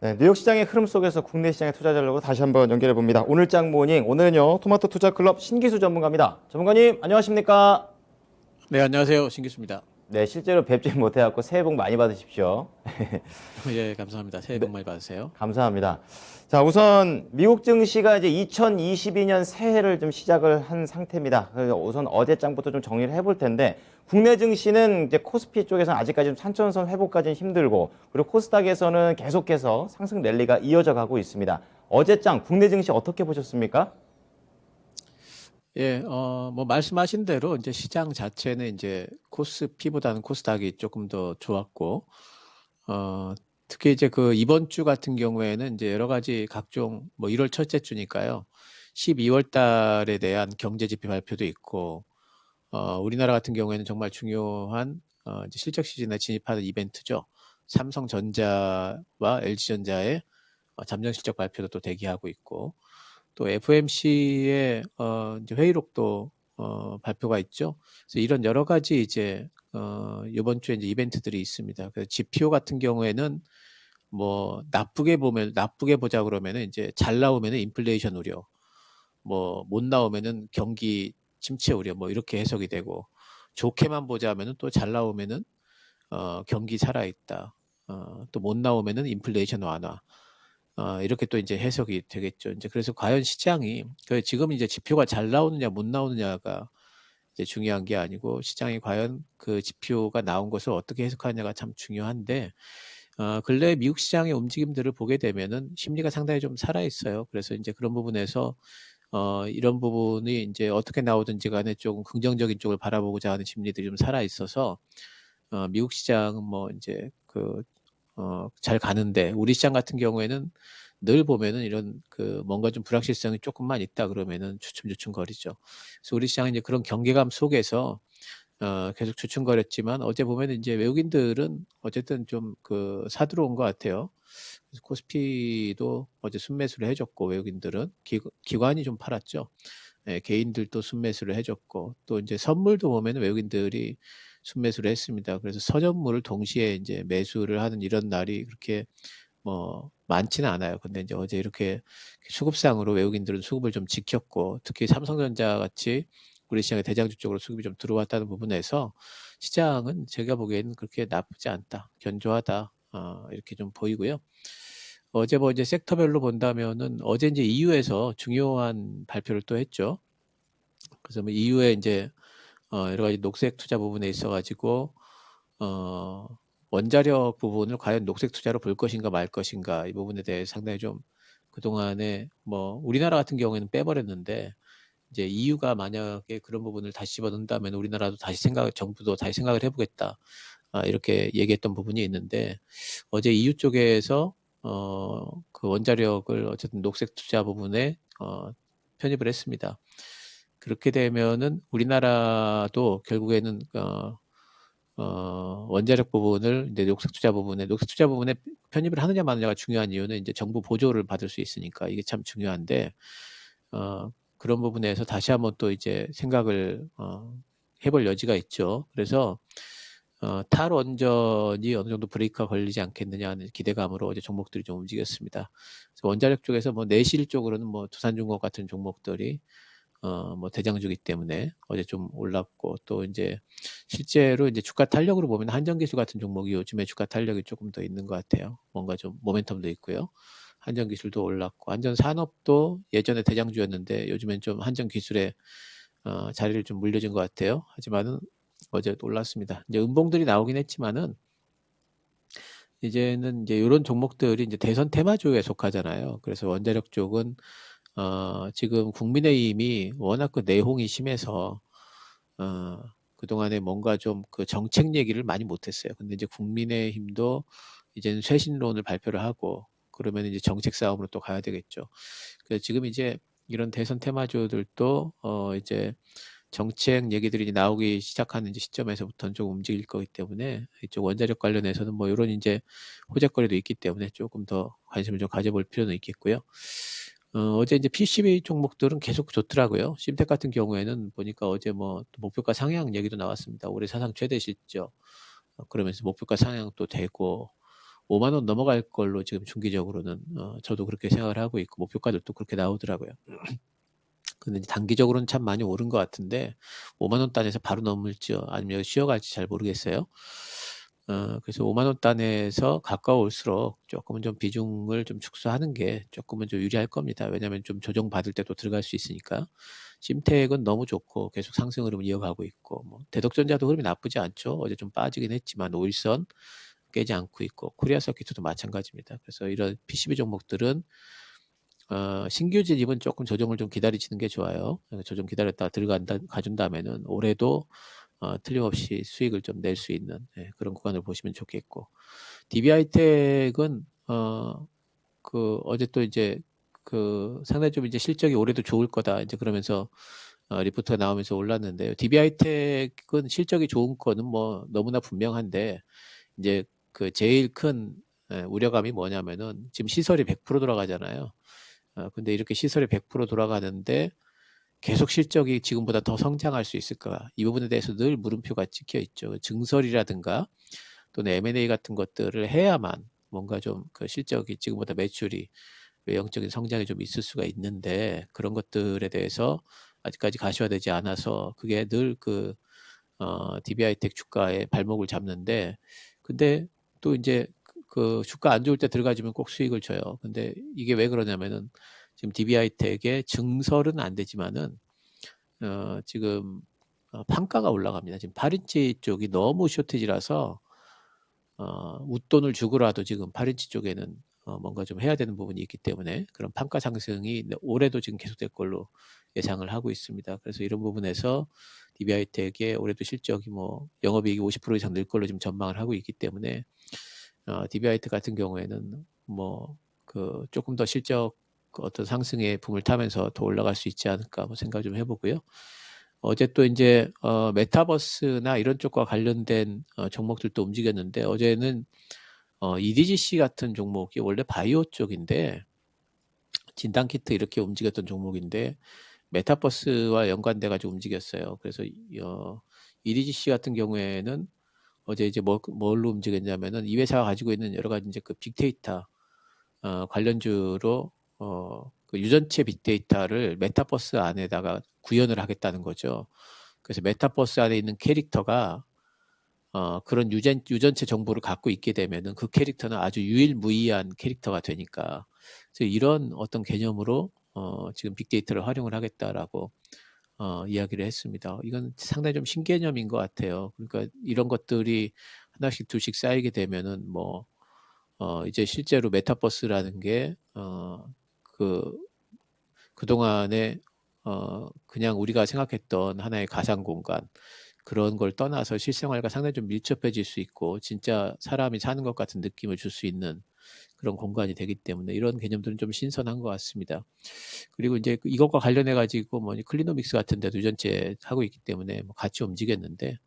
네, 뉴욕 시장의 흐름 속에서 국내 시장의 투자 전략을 다시 한번 연결해 봅니다. 오늘 장 모닝, 오늘은요 토마토 투자 클럽 신기수 전문가입니다. 전문가님 안녕하십니까? 네, 안녕하세요. 신기수입니다. 네, 실제로 뵙지 못해갖고 새해 복 많이 받으십시오. 예, 감사합니다. 새해 네, 복 많이 받으세요. 감사합니다. 자, 우선 미국 증시가 이제 2022년 새해를 좀 시작을 한 상태입니다. 그래서 우선 어제 장부터 좀 정리를 해볼 텐데 국내 증시는 이제 코스피 쪽에서는 아직까지 좀 산전선 회복까지는 힘들고 그리고 코스닥에서는 계속해서 상승 랠리가 이어져 가고 있습니다. 어제 장 국내 증시 어떻게 보셨습니까? 예, 뭐 말씀하신 대로 이제 시장 자체는 이제 코스피보다는 코스닥이 조금 더 좋았고, 특히 이제 그 이번 주 같은 경우에는 이제 여러 가지 각종 뭐 1월 첫째 주니까요. 12월 달에 대한 경제 지표 발표도 있고, 우리나라 같은 경우에는 정말 중요한 이제 실적 시즌에 진입하는 이벤트죠. 삼성전자와 LG전자의 잠정 실적 발표도 또 대기하고 있고, 또 FMC의 이제 회의록도 발표가 있죠. 그래서 이런 여러 가지 이제 이번 주에 이제 이벤트들이 있습니다. 그래서 지표 같은 경우에는 뭐 나쁘게 보자 그러면은 이제 잘 나오면은 인플레이션 우려, 뭐 못 나오면은 경기 침체 우려, 뭐 이렇게 해석이 되고, 좋게만 보자면은 또 잘 나오면은 경기 살아있다. 또 못 나오면은 인플레이션 완화. 이렇게 또 이제 해석이 되겠죠. 이제 그래서 과연 시장이 지금 이제 지표가 잘 나오느냐 못 나오느냐가 이제 중요한 게 아니고, 시장이 과연 그 지표가 나온 것을 어떻게 해석하느냐가 참 중요한데, 근래 미국 시장의 움직임들을 보게 되면은 심리가 상당히 좀 살아 있어요. 그래서 이제 그런 부분에서 이런 부분이 이제 어떻게 나오든지 간에 조금 긍정적인 쪽을 바라보고자 하는 심리들이 좀 살아 있어서 미국 시장은 뭐 이제 잘 가는데, 우리 시장 같은 경우에는 늘 보면은 이런 그 뭔가 좀 불확실성이 조금만 있다 그러면은 주춤주춤거리죠. 그래서 우리 시장은 이제 그런 경계감 속에서 계속 주춤거렸지만, 어제 보면은 이제 외국인들은 어쨌든 좀 그 사들어온 것 같아요. 그래서 코스피도 어제 순매수를 해줬고, 외국인들은 기관이 좀 팔았죠. 예, 개인들도 순매수를 해줬고, 또 이제 선물도 보면 외국인들이 순매수를 했습니다. 그래서 서전물을 동시에 이제 매수를 하는 이런 날이 그렇게 뭐 많지는 않아요. 근데 이제 어제 이렇게 수급상으로 외국인들은 수급을 좀 지켰고, 특히 삼성전자 같이 우리 시장의 대장주 쪽으로 수급이 좀 들어왔다는 부분에서 시장은 제가 보기에는 그렇게 나쁘지 않다, 견조하다, 이렇게 좀 보이고요. 어제 뭐 이제 섹터별로 본다면은 어제 이제 EU에서 중요한 발표를 또 했죠. 그래서 뭐 EU에 이제 여러 가지 녹색 투자 부분에 있어가지고 어, 원자력 부분을 과연 녹색 투자로 볼 것인가 말 것인가, 이 부분에 대해 상당히 좀 그동안에 뭐 우리나라 같은 경우에는 빼버렸는데, 이제 EU가 만약에 그런 부분을 다시 집어넣는다면 우리나라도 다시 정부도 다시 생각을 해보겠다. 이렇게 얘기했던 부분이 있는데, 어제 EU 쪽에서 그 원자력을 어쨌든 녹색 투자 부분에 편입을 했습니다. 그렇게 되면은 우리나라도 결국에는 원자력 부분을 이제 녹색 투자 부분에 편입을 하느냐 마느냐가 중요한 이유는 이제 정부 보조를 받을 수 있으니까 이게 참 중요한데, 그런 부분에서 다시 한번 또 이제 생각을 해볼 여지가 있죠. 그래서 탈원전이 어느 정도 브레이크가 걸리지 않겠느냐 하는 기대감으로 어제 종목들이 좀 움직였습니다. 그래서 원자력 쪽에서 뭐 내실 쪽으로는 뭐 두산중공업 같은 종목들이 뭐 대장주기 때문에 어제 좀 올랐고, 또 이제 실제로 이제 주가 탄력으로 보면 한전기술 같은 종목이 요즘에 주가 탄력이 조금 더 있는 것 같아요. 뭔가 좀 모멘텀도 있고요. 한전기술도 올랐고, 한전산업도 예전에 대장주였는데 요즘엔 좀 한전기술에 자리를 좀 물려준 것 같아요. 하지만은 어제 올랐습니다. 이제 음봉들이 나오긴 했지만은 이제는 이제 이런 종목들이 이제 대선 테마주에 속하잖아요. 그래서 원자력 쪽은 지금 국민의힘이 워낙 그 내홍이 심해서 그동안에 뭔가 좀 그 정책 얘기를 많이 못했어요. 근데 이제 국민의힘도 이제는 쇄신론을 발표를 하고 그러면 이제 정책 싸움으로 또 가야 되겠죠. 그래서 지금 이제 이런 대선 테마주들도 이제 정책 얘기들이 이제 나오기 시작하는 이제 시점에서부터는 좀 움직일 거기 때문에, 이쪽 원자력 관련해서는 뭐 이런 이제 호재거리도 있기 때문에 조금 더 관심을 좀 가져볼 필요는 있겠고요. 어제 이제 PCB 종목들은 계속 좋더라고요. 심텍 같은 경우에는 보니까 어제 뭐 목표가 상향 얘기도 나왔습니다. 올해 사상 최대 실적. 그러면서 목표가 상향도 되고, 5만 원 넘어갈 걸로 지금 중기적으로는 저도 그렇게 생각을 하고 있고 목표가들도 그렇게 나오더라고요. 근데 이제 단기적으로는 참 많이 오른 것 같은데 5만 원 단에서 바로 넘을지요 아니면 여기 쉬어갈지 잘 모르겠어요. 그래서 5만 원 단에서 가까울수록 조금은 좀 비중을 좀 축소하는 게 조금은 좀 유리할 겁니다. 왜냐하면 좀 조정받을 때도 들어갈 수 있으니까. 심택은 너무 좋고 계속 상승 흐름을 이어가고 있고 뭐 대덕전자도 흐름이 나쁘지 않죠. 어제 좀 빠지긴 했지만 5일선 깨지 않고 있고 코리아 서킷도 마찬가지입니다. 그래서 이런 PCB 종목들은 신규 진입은 조금 조정을 좀 기다리시는 게 좋아요. 조정 기다렸다가 가준 다음에는 올해도 틀림없이 수익을 좀 낼 수 있는 그런 구간을 보시면 좋겠고 DB하이텍은 어제 또 이제 상당히 좀 이제 실적이 올해도 좋을 거다 이제 그러면서 리포트가 나오면서 올랐는데요. DB하이텍은 실적이 좋은 거는 뭐 너무나 분명한데 이제 그 제일 큰 우려감이 뭐냐면은 지금 시설이 100% 돌아가잖아요. 근데 이렇게 시설이 100% 돌아가는데 계속 실적이 지금보다 더 성장할 수 있을까? 이 부분에 대해서 늘 물음표가 찍혀 있죠. 증설이라든가 또는 M&A 같은 것들을 해야만 뭔가 좀 그 실적이 지금보다 매출이 외형적인 성장이 좀 있을 수가 있는데 그런 것들에 대해서 아직까지 가시화되지 않아서 그게 늘 DB하이텍 주가의 발목을 잡는데 근데 또 이제 그 주가 안 좋을 때 들어가주면 꼭 수익을 줘요. 근데 이게 왜 그러냐면은 지금 DB하이텍의 증설은 안 되지만은 지금 판가가 올라갑니다. 지금 8인치 쪽이 너무 쇼티지라서 웃돈을 주고라도 지금 8인치 쪽에는 뭔가 좀 해야 되는 부분이 있기 때문에 그런 판가 상승이 올해도 지금 계속될 걸로 예상을 하고 있습니다. 그래서 이런 부분에서 DB하이텍의 올해도 실적이 뭐 영업이익이 50% 이상 늘 걸로 지금 전망을 하고 있기 때문에 DB하이텍 같은 경우에는 뭐 조금 더 실적 어떤 상승의 붐을 타면서 더 올라갈 수 있지 않을까 뭐 생각 좀 해보고요. 어제 또 이제 메타버스나 이런 쪽과 관련된 종목들도 움직였는데 어제는 EDGC 같은 종목이 원래 바이오 쪽인데 진단키트 이렇게 움직였던 종목인데 메타버스와 연관돼 가지고 움직였어요. 그래서 EDGC 같은 경우에는 어제 이제 뭘로 움직였냐면은 이 회사가 가지고 있는 여러 가지 이제 그 빅데이터 관련주로 그 유전체 빅데이터를 메타버스 안에다가 구현을 하겠다는 거죠. 그래서 메타버스 안에 있는 캐릭터가 그런 유전체 정보를 갖고 있게 되면은 그 캐릭터는 아주 유일무이한 캐릭터가 되니까 그래서 이런 어떤 개념으로 지금 빅데이터를 활용을 하겠다라고 이야기를 했습니다. 이건 상당히 좀 신개념인 것 같아요. 그러니까 이런 것들이 하나씩 둘씩 쌓이게 되면은 뭐 이제 실제로 메타버스라는 게 그동안에 그냥 우리가 생각했던 하나의 가상 공간 그런 걸 떠나서 실생활과 상당히 좀 밀접해질 수 있고 진짜 사람이 사는 것 같은 느낌을 줄 수 있는 그런 공간이 되기 때문에 이런 개념들은 좀 신선한 것 같습니다. 그리고 이제 이것과 관련해 가지고 뭐 클리노믹스 같은 데도 유전체 하고 있기 때문에 뭐 같이 움직였는데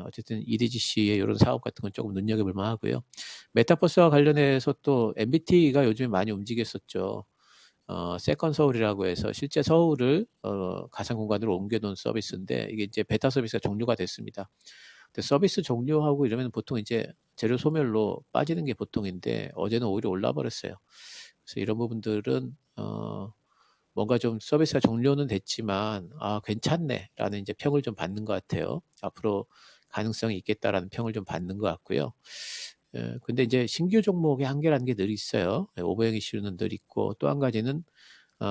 어쨌든 EDGC의 이런 사업 같은 건 조금 눈여겨볼 만하고요. 메타버스와 관련해서 또 MBT가 요즘에 많이 움직였었죠. 세컨 서울이라고 해서 실제 서울을 가상 공간으로 옮겨놓은 서비스인데 이게 이제 베타 서비스가 종료가 됐습니다. 근데 서비스 종료하고 이러면 보통 이제 재료 소멸로 빠지는 게 보통인데 어제는 오히려 올라 버렸어요. 그래서 이런 부분들은 뭔가 좀 서비스가 종료는 됐지만 괜찮네라는 이제 평을 좀 받는 것 같아요. 앞으로 가능성이 있겠다라는 평을 좀 받는 것 같고요. 근데 이제 신규 종목의 한계라는 게 늘 있어요. 오버행 이슈는 늘 있고 또 한 가지는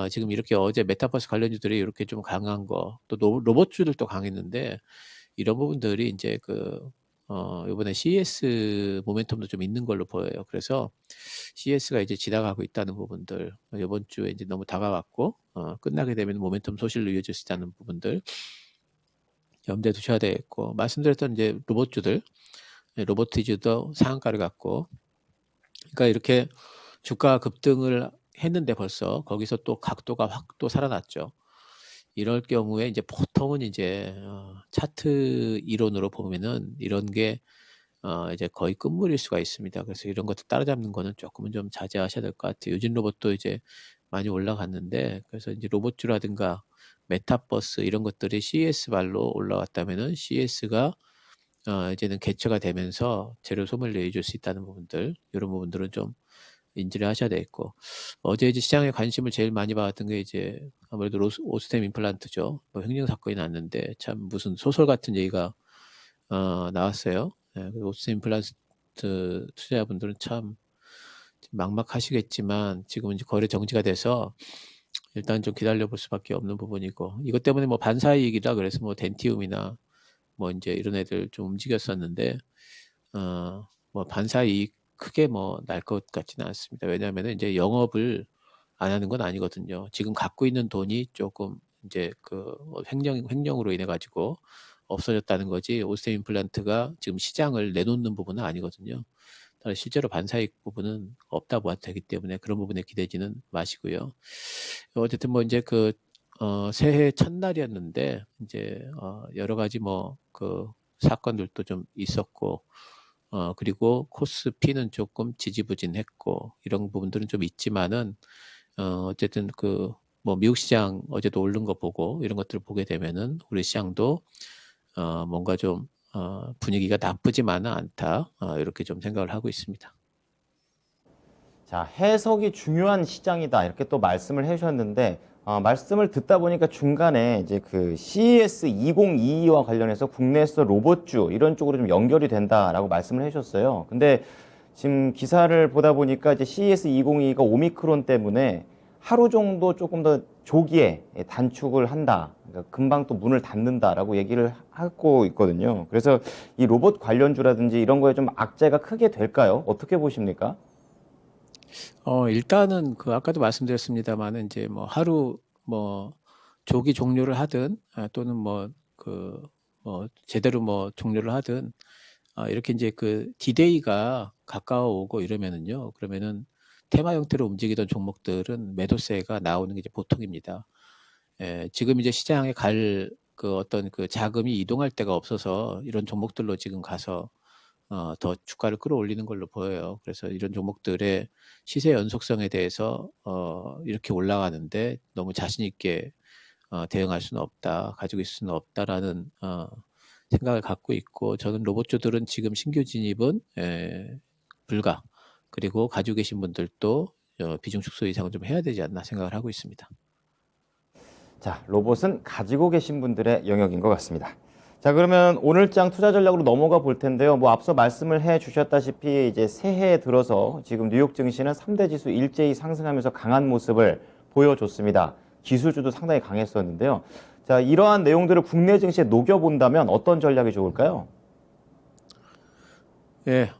지금 이렇게 어제 메타버스 관련주들이 이렇게 좀 강한 거, 또 로봇주들도 강했는데 이런 부분들이 이제 이번에 CES 모멘텀도 좀 있는 걸로 보여요. 그래서 CES가 이제 지나가고 있다는 부분들, 이번 주에 이제 너무 다가왔고 끝나게 되면 모멘텀 소실로 이어질 수 있다는 부분들 염두에 두셔야 되겠고 말씀드렸던 이제 로봇주들, 로보티즈도 상한가를 갖고 그러니까 이렇게 주가 급등을 했는데 벌써 거기서 또 각도가 확 또 살아났죠. 이럴 경우에 이제 보통은 이제 차트 이론으로 보면은 이런 게 이제 거의 끝물일 수가 있습니다. 그래서 이런 것들 따라잡는 거는 조금은 좀 자제하셔야 될 것 같아요. 요즘 로봇도 이제 많이 올라갔는데 그래서 이제 로봇주라든가 메타버스 이런 것들이 CES 발로 올라왔다면은 CES가 이제는 개최가 되면서 재료 소멸 내줄 수 있다는 부분들, 이런 부분들은 좀 인지를 하셔야 되겠고, 어제 이제 시장에 관심을 제일 많이 받았던 게 이제 아무래도 오스템 임플란트죠. 뭐 횡령 사건이 났는데 참 무슨 소설 같은 얘기가 나왔어요. 예, 그리고 오스템 임플란트 투자자분들은 참 막막하시겠지만 지금은 이제 거래 정지가 돼서 일단 좀 기다려 볼 수밖에 없는 부분이고, 이것 때문에 뭐 반사이익이라 그래서 뭐 덴티움이나 뭐 이제 이런 애들 좀 움직였었는데 뭐 반사이익 크게 뭐 날 것 같지는 않습니다. 왜냐하면 이제 영업을 안 하는 건 아니거든요. 지금 갖고 있는 돈이 조금 이제 그 횡령으로 인해 가지고 없어졌다는 거지, 오스템 임플란트가 지금 시장을 내놓는 부분은 아니거든요. 따라 실제로 반사이익 부분은 없다 보아도 되기 때문에 그런 부분에 기대지는 마시고요. 어쨌든 뭐 이제 그 새해 첫날이었는데 이제 여러 가지 뭐 그 사건들도 좀 있었고, 그리고 코스피는 조금 지지부진했고, 이런 부분들은 좀 있지만은 어쨌든 그 뭐 미국 시장 어제도 오른 거 보고 이런 것들을 보게 되면은 우리 시장도 뭔가 좀 분위기가 나쁘지만은 않다, 이렇게 좀 생각을 하고 있습니다. 자, 해석이 중요한 시장이다. 이렇게 또 말씀을 해주셨는데, 말씀을 듣다 보니까 중간에 이제 그 CES 2022와 관련해서 국내에서 로봇주 이런 쪽으로 좀 연결이 된다라고 말씀을 해주셨어요. 근데 지금 기사를 보다 보니까 이제 CES 2022가 오미크론 때문에 하루 정도 조금 더 조기에 단축을 한다. 그러니까 금방 또 문을 닫는다라고 얘기를 하고 있거든요. 그래서 이 로봇 관련주라든지 이런 거에 좀 악재가 크게 될까요? 어떻게 보십니까? 일단은 그 아까도 말씀드렸습니다만은 이제 뭐 하루 뭐 조기 종료를 하든, 또는 뭐 그 뭐 제대로 뭐 종료를 하든, 이렇게 이제 그 디데이가 가까워 오고 이러면은요, 그러면은 테마 형태로 움직이던 종목들은 매도세가 나오는 게 이제 보통입니다. 예, 지금 이제 시장에 갈 그 어떤 그 자금이 이동할 데가 없어서 이런 종목들로 지금 가서 더 주가를 끌어올리는 걸로 보여요. 그래서 이런 종목들의 시세 연속성에 대해서 이렇게 올라가는데 너무 자신 있게 대응할 수는 없다, 가지고 있을 수는 없다라는 생각을 갖고 있고, 저는 로봇주들은 지금 신규 진입은 불가, 그리고 가지고 계신 분들도 비중 축소 이상은 좀 해야 되지 않나 생각을 하고 있습니다. 자, 로봇은 가지고 계신 분들의 영역인 것 같습니다. 자, 그러면 오늘장 투자 전략으로 넘어가 볼 텐데요. 뭐 앞서 말씀을 해 주셨다시피 이제 새해에 들어서 지금 뉴욕 증시는 3대 지수 일제히 상승하면서 강한 모습을 보여줬습니다. 기술주도 상당히 강했었는데요. 자, 이러한 내용들을 국내 증시에 녹여본다면 어떤 전략이 좋을까요? 예,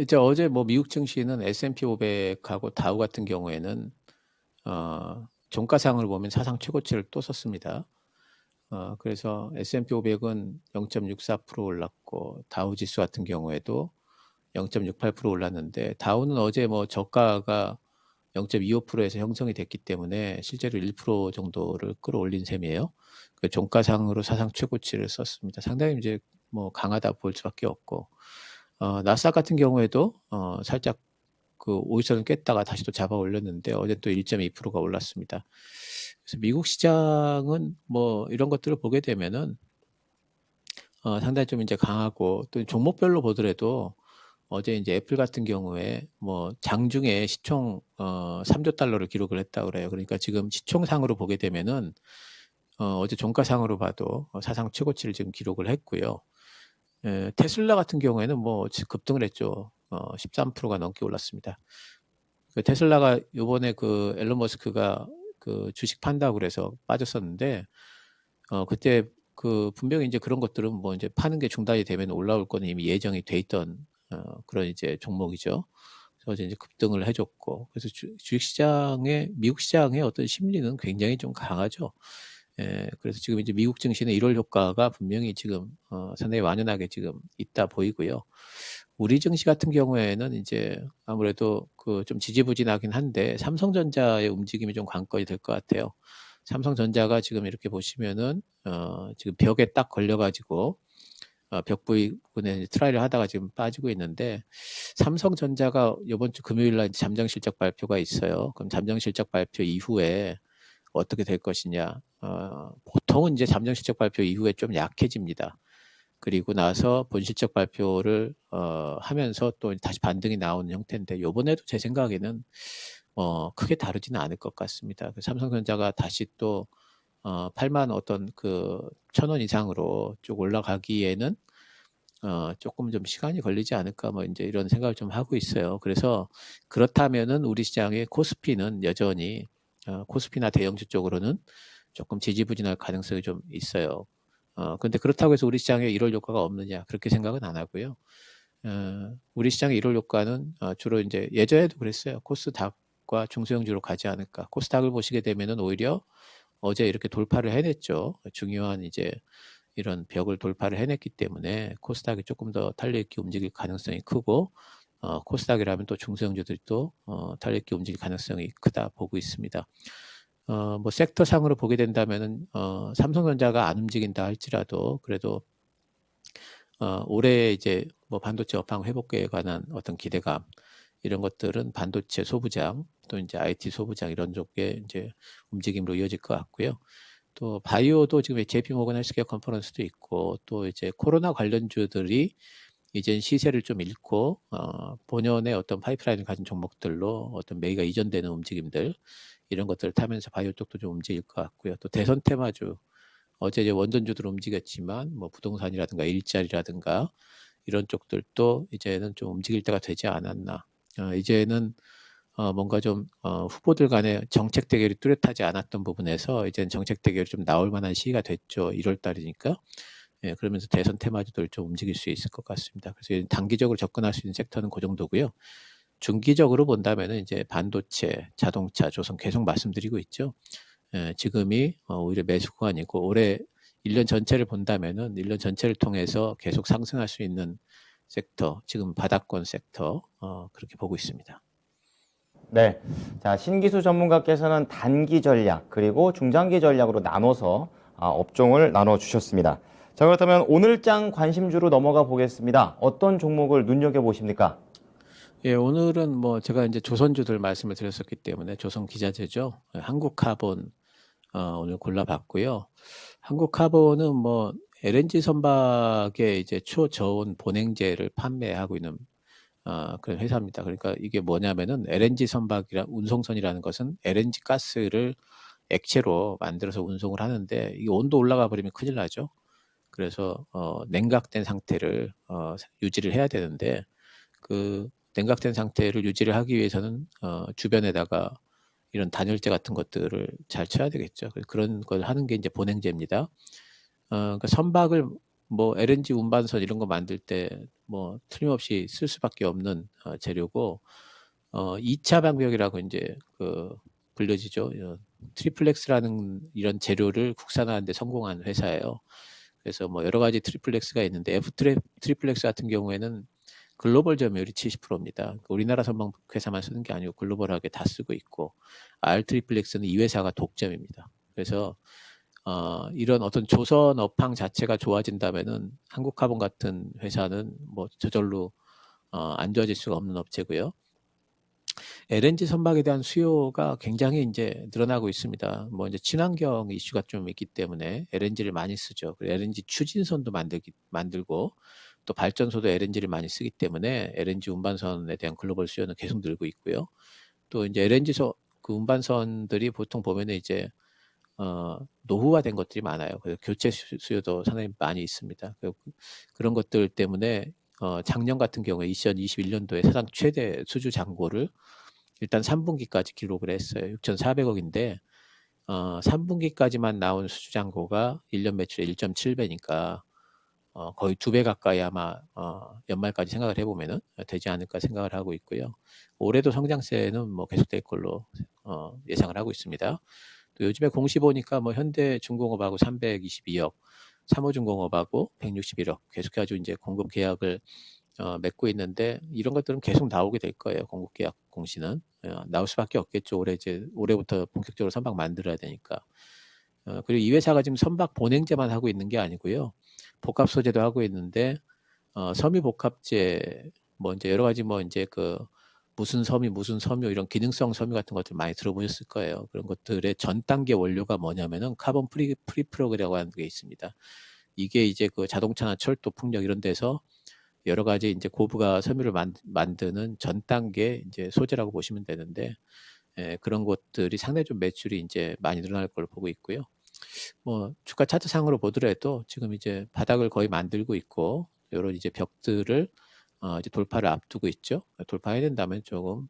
이제 어제 뭐 미국 증시는 S&P 500하고 다우 같은 경우에는 종가상을 보면 사상 최고치를 또 썼습니다. 그래서 S&P 500은 0.64% 올랐고, 다우 지수 같은 경우에도 0.68% 올랐는데, 다우는 어제 뭐 저가가 0.25%에서 형성이 됐기 때문에 실제로 1% 정도를 끌어올린 셈이에요. 그 종가상으로 사상 최고치를 썼습니다. 상당히 이제 뭐 강하다 볼 수밖에 없고, 나스닥 같은 경우에도 살짝 그 5일선을 깼다가 다시 또 잡아 올렸는데 어제 또 1.2%가 올랐습니다. 그래서 미국 시장은 뭐 이런 것들을 보게 되면은 상당히 좀 이제 강하고, 또 종목별로 보더라도 어제 이제 애플 같은 경우에 뭐 장중에 시총 3조 달러를 기록을 했다고 그래요. 그러니까 지금 시총상으로 보게 되면은 어제 종가상으로 봐도 사상 최고치를 지금 기록을 했고요. 테슬라 같은 경우에는 뭐 급등을 했죠. 13%가 넘게 올랐습니다. 그 테슬라가 요번에 그 앨런 머스크가 그 주식 판다고 그래서 빠졌었는데, 그때 그 분명히 이제 그런 것들은 뭐 이제 파는 게 중단이 되면 올라올 거는 이미 예정이 돼 있던 그런 이제 종목이죠. 그래서 이제 급등을 해줬고, 그래서 주식 시장의 미국 시장의 어떤 심리는 굉장히 좀 강하죠. 예, 그래서 지금 이제 미국 증시는 1월 효과가 분명히 지금 상당히 완연하게 지금 있다 보이고요. 우리 증시 같은 경우에는 이제 아무래도 그 좀 지지부진하긴 한데 삼성전자의 움직임이 좀 관건이 될 것 같아요. 삼성전자가 지금 이렇게 보시면은 지금 벽에 딱 걸려가지고 벽 부분에 트라이를 하다가 지금 빠지고 있는데, 삼성전자가 이번 주 금요일 날 잠정 실적 발표가 있어요. 그럼 잠정 실적 발표 이후에 어떻게 될 것이냐? 보통은 이제 잠정 실적 발표 이후에 좀 약해집니다. 그리고 나서 본실적 발표를 하면서 또 다시 반등이 나오는 형태인데 요번에도 제 생각에는 크게 다르지는 않을 것 같습니다. 그 삼성전자가 다시 또 8만 어떤 그 1,000원 이상으로 쭉 올라가기에는 조금 좀 시간이 걸리지 않을까 뭐 이제 이런 생각을 좀 하고 있어요. 그래서 그렇다면은 우리 시장의 코스피는 여전히 코스피나 대형주 쪽으로는 조금 지지부진할 가능성이 좀 있어요. 근데 그렇다고 해서 우리 시장에 1월 효과가 없느냐 그렇게 생각은 안 하고요. 우리 시장의 1월 효과는 주로 이제 예전에도 그랬어요. 코스닥과 중소형주로 가지 않을까. 코스닥을 보시게 되면은 오히려 어제 이렇게 돌파를 해냈죠. 중요한 이제 이런 벽을 돌파를 해냈기 때문에 코스닥이 조금 더 탄력있게 움직일 가능성이 크고 코스닥이라면 또 중소형주들이 또 탄력있게 움직일 가능성이 크다 보고 있습니다. 뭐 섹터상으로 보게 된다면은 삼성전자가 안 움직인다 할지라도 그래도 올해 이제 뭐 반도체 업황 회복에 관한 어떤 기대감 이런 것들은 반도체 소부장 또 이제 IT 소부장 이런 쪽에 이제 움직임으로 이어질 것 같고요. 또 바이오도 지금 JP 모건 헬스케어 컨퍼런스도 있고 또 이제 코로나 관련주들이 이젠 시세를 좀 잃고 본연의 어떤 파이프라인을 가진 종목들로 어떤 매기가 이전되는 움직임들 이런 것들을 타면서 바이오 쪽도 좀 움직일 것 같고요. 또 대선 테마주 어제 이제 원전주들 움직였지만 뭐 부동산이라든가 일자리라든가 이런 쪽들도 이제는 좀 움직일 때가 되지 않았나. 이제는 뭔가 좀 후보들 간의 정책 대결이 뚜렷하지 않았던 부분에서 이제는 정책 대결이 좀 나올 만한 시기가 됐죠. 1월 달이니까. 예, 그러면서 대선 테마주들 좀 움직일 수 있을 것 같습니다. 그래서 단기적으로 접근할 수 있는 섹터는 그 정도고요. 중기적으로 본다면은 이제 반도체, 자동차, 조선 계속 말씀드리고 있죠. 예, 지금이 오히려 매수 구간이고 올해 1년 전체를 본다면은 1년 전체를 통해서 계속 상승할 수 있는 섹터, 지금 바닥권 섹터 그렇게 보고 있습니다. 네. 자, 신기수 전문가께서는 단기 전략 그리고 중장기 전략으로 나눠서 업종을 나눠 주셨습니다. 자, 그렇다면 오늘장 관심주로 넘어가 보겠습니다. 어떤 종목을 눈여겨 보십니까? 예, 오늘은 뭐 제가 이제 조선주들 말씀을 드렸었기 때문에 조선 기자재죠. 한국카본 오늘 골라봤고요. 한국카본은 뭐 LNG 선박에 이제 초저온 본행제를 판매하고 있는 그런 회사입니다. 그러니까 이게 뭐냐면은 LNG 선박이라 운송선이라는 것은 LNG 가스를 액체로 만들어서 운송을 하는데 이게 온도 올라가 버리면 큰일 나죠. 그래서 냉각된 상태를 유지를 해야 되는데 그 냉각된 상태를 유지를 하기 위해서는 주변에다가 이런 단열재 같은 것들을 잘 쳐야 되겠죠. 그런 걸 하는 게 이제 본행제입니다. 그러니까 선박을 뭐 LNG 운반선 이런 거 만들 때 뭐 틀림없이 쓸 수밖에 없는 재료고 2차 방벽이라고 이제 그 불려지죠. 트리플렉스라는 이런 재료를 국산화하는 데 성공한 회사예요. 그래서 뭐 여러 가지 트리플렉스가 있는데 트리플렉스 같은 경우에는 글로벌 점유율이 70%입니다. 우리나라 선박 회사만 쓰는 게 아니고 글로벌하게 다 쓰고 있고 R 트리플렉스는 이 회사가 독점입니다. 그래서 이런 어떤 조선 업황 자체가 좋아진다면은 한국카본 같은 회사는 뭐 저절로 안 좋아질 수가 없는 업체고요. LNG 선박에 대한 수요가 굉장히 이제 늘어나고 있습니다. 뭐 이제 친환경 이슈가 좀 있기 때문에 LNG를 많이 쓰죠. 그리고 LNG 추진선도 만들고 또 발전소도 LNG를 많이 쓰기 때문에 LNG 운반선에 대한 글로벌 수요는 계속 늘고 있고요. 또 이제 그 운반선들이 보통 보면은 이제 노후화된 것들이 많아요. 그래서 교체 수요도 상당히 많이 있습니다. 그런 것들 때문에 작년 같은 경우에 2021년도에 사상 최대 수주 잔고를 일단 3분기까지 기록을 했어요. 6,400억인데 3분기까지만 나온 수주 잔고가 1년 매출의 1.7배니까 거의 2배 가까이 아마 연말까지 생각을 해보면은 되지 않을까 생각을 하고 있고요. 올해도 성장세는 뭐 계속될 걸로 예상을 하고 있습니다. 또 요즘에 공시 보니까 뭐 현대중공업하고 322억, 삼호중공업하고 161억 계속해가지고 이제 공급 계약을 맺고 있는데 이런 것들은 계속 나오게 될 거예요. 공급 계약 공시는 나올 수밖에 없겠죠. 올해부터 본격적으로 선박 만들어야 되니까. 그리고 이 회사가 지금 선박 본행제만 하고 있는 게 아니고요. 복합 소재도 하고 있는데 섬유 복합재 뭐 이제 여러 가지 뭐 이제 그 무슨 섬유 이런 기능성 섬유 같은 것들 많이 들어보셨을 거예요. 그런 것들의 전 단계 원료가 뭐냐면은 카본 프리프로그라고 하는 게 있습니다. 이게 이제 그 자동차나 철도, 풍력 이런 데서 여러 가지 이제 고부가 섬유를 만드는 전 단계 이제 소재라고 보시면 되는데, 그런 것들이 상당히 좀 매출이 이제 많이 늘어날 걸로 보고 있고요. 뭐 주가 차트상으로 보더라도 지금 이제 바닥을 거의 만들고 있고, 이런 이제 벽들을 이제 돌파를 앞두고 있죠. 돌파해야 된다면 조금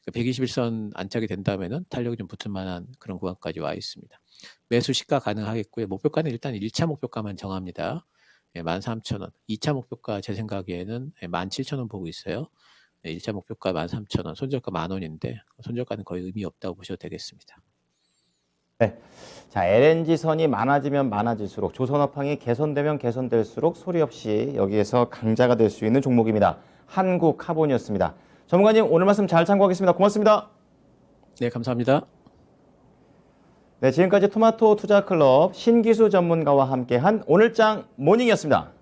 121선 안착이 된다면은 탄력이 좀 붙을 만한 그런 구간까지 와 있습니다. 매수 시가 가능하겠고요. 목표가는 일단 1차 목표가만 정합니다. 13,000원. 2차 목표가 제 생각에는 17,000원 보고 있어요. 1차 목표가 13,000원, 손절가 10,000원인데 손절가는 거의 의미 없다고 보셔도 되겠습니다. 네. 자, LNG선이 많아지면 많아질수록 조선업황이 개선되면 개선될수록 소리 없이 여기에서 강자가 될 수 있는 종목입니다. 한국카본이었습니다. 전문가님 오늘 말씀 잘 참고하겠습니다. 고맙습니다. 네, 감사합니다. 네, 지금까지 토마토 투자클럽 신기수 전문가와 함께한 오늘장 모닝이었습니다.